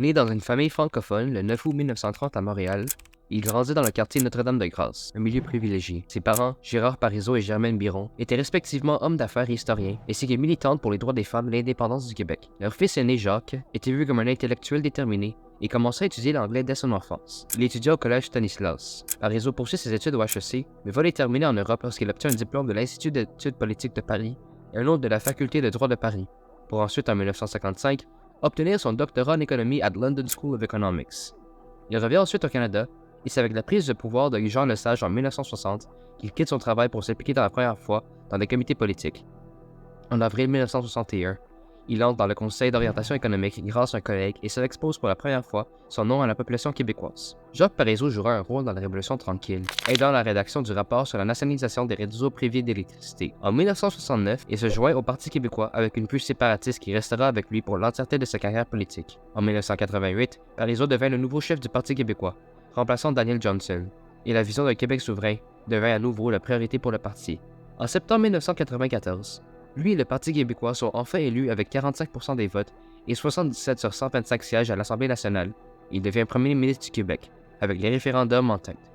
Né dans une famille francophone le 9 août 1930 à Montréal, il grandit dans le quartier Notre-Dame-de-Grâce, un milieu privilégié. Ses parents, Gérard Parizeau et Germaine Biron, étaient respectivement hommes d'affaires et historiens, ainsi que militantes pour les droits des femmes et l'indépendance du Québec. Leur fils aîné Jacques était vu comme un intellectuel déterminé et commença à étudier l'anglais dès son enfance. Il étudia au collège Stanislas. Parizeau poursuit ses études au HEC, mais va les terminer en Europe lorsqu'il obtient un diplôme de l'Institut d'études politiques de Paris et un autre de la Faculté de droit de Paris, pour ensuite, en 1955, obtenir son doctorat en économie à London School of Economics. Il revient ensuite au Canada, et c'est avec la prise de pouvoir de Jean Lesage en 1960 qu'il quitte son travail pour s'impliquer dans la première fois dans des comités politiques. En avril 1961, il entre dans le Conseil d'orientation économique grâce à un collègue et se expose pour la première fois son nom à la population québécoise. Jacques Parizeau jouera un rôle dans la Révolution tranquille, aidant la rédaction du rapport sur la nationalisation des réseaux privés d'électricité. En 1969, il se joint au Parti québécois avec une puce séparatiste qui restera avec lui pour l'entièreté de sa carrière politique. En 1988, Parizeau devint le nouveau chef du Parti québécois, remplaçant Daniel Johnson, et la vision d'un Québec souverain devint à nouveau la priorité pour le parti. En septembre 1994, lui et le Parti québécois sont enfin élus avec 45% des votes et 77 sur 125 sièges à l'Assemblée nationale. Il devient premier ministre du Québec, avec les référendums en tête.